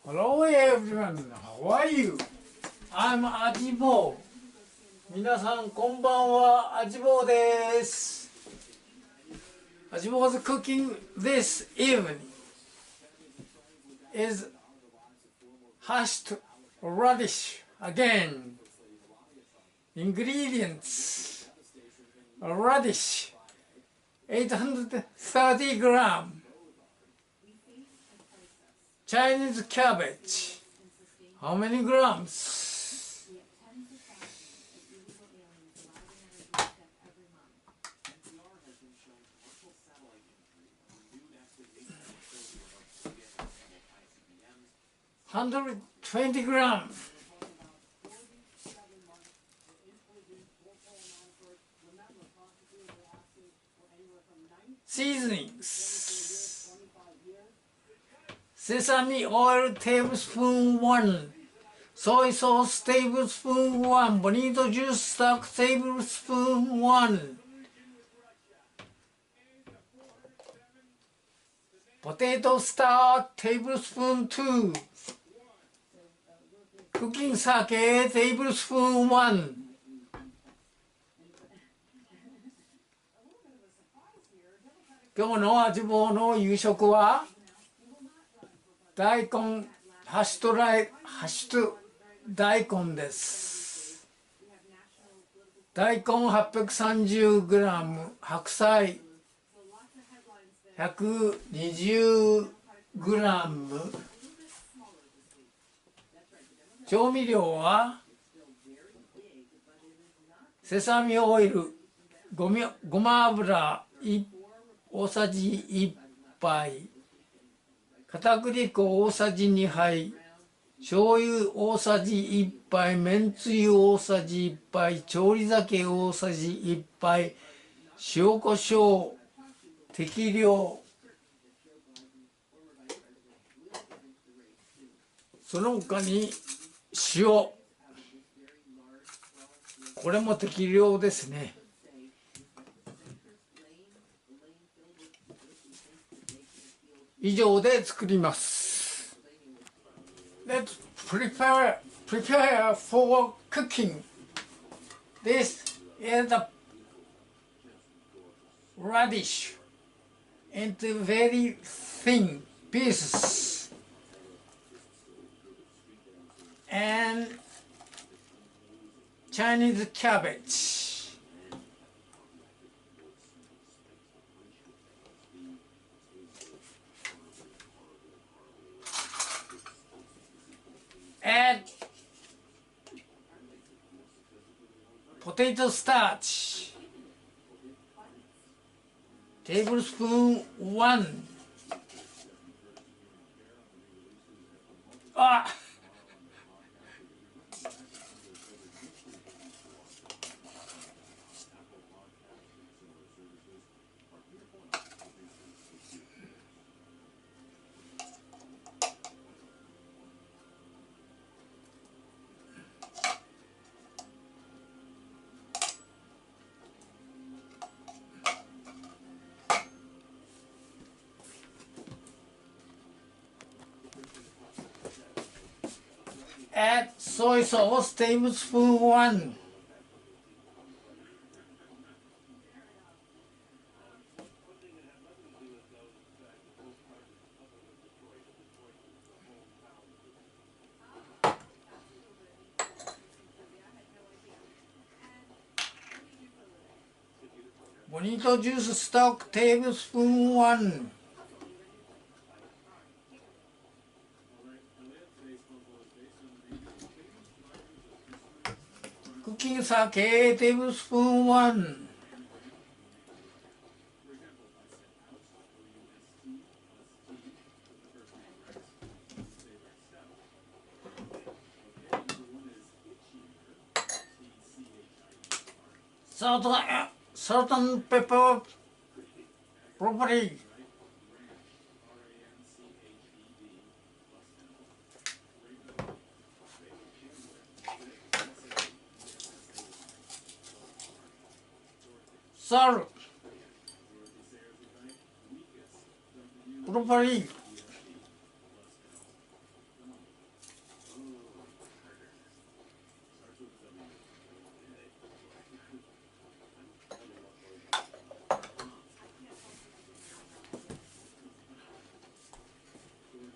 Hello everyone, how are you? I'm Ajibo. 皆さんこんばんは、Ajibo です。Ajibo's cooking this evening is hashed radish again. Ingredients: radish 830 gram, Chinese cabbage, how many grams? $120. Seasonings: sesame oil tablespoon 1, soy sauce tablespoon 1, bonito juice stock tablespoon 1, potato stock tablespoon 2, cooking sake tablespoon 1. 今日の味棒の夕食は大根、ハッシュド大根です。大根 830g、 白菜 120g、 調味料はセサミオイル、ごま油大さじ1杯、片栗粉大さじ2杯、醤油大さじ1杯、めんつゆ大さじ1杯、調理酒大さじ1杯、塩コショウ適量。その他に塩、これも適量ですね。以上で作ります。Let's prepare for cooking. This is the radish into very thin pieces and Chinese cabbage. Add potato starch, tablespoon 1. あAdd soy sauce tablespoon 1. Bonito juice stock tablespoon 1. Cooking sake tablespoon 1. Salt and pepper properly. Salt properly.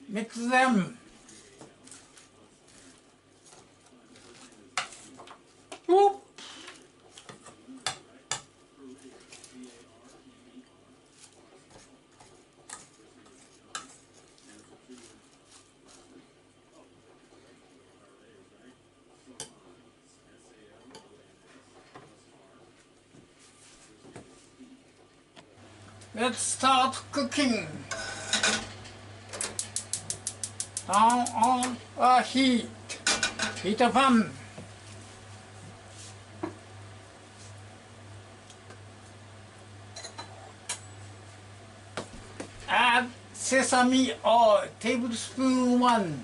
mix them. Whoop. Let's start cooking. Turn on a heat a pan. Add sesame oil, tablespoon 1.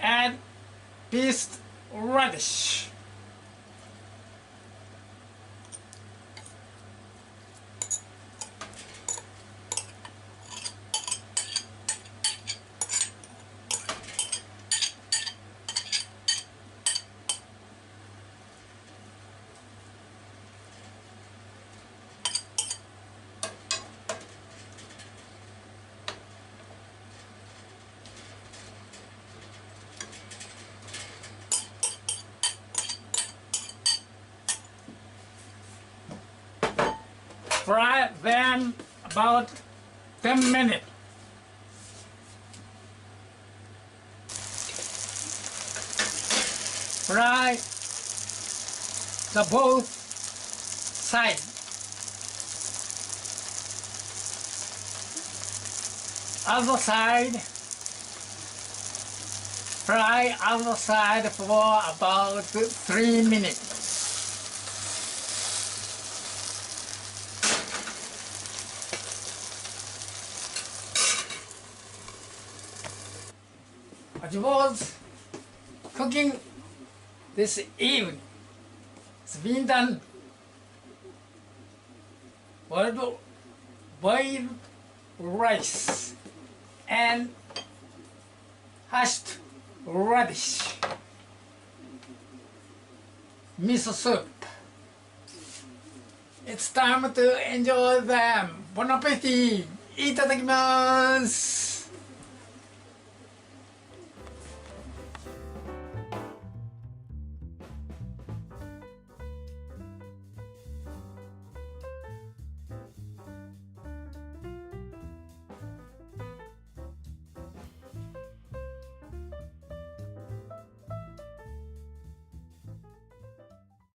Add pieced radish. Fry them about 10 minutes. Fry the both sides. Other side. Fry other side for about 3 minutes. Ajibo's cooking this evening. It's been done. Boiled rice and hashed radish, miso soup. It's time to enjoy them. Bon appetit! いただきます。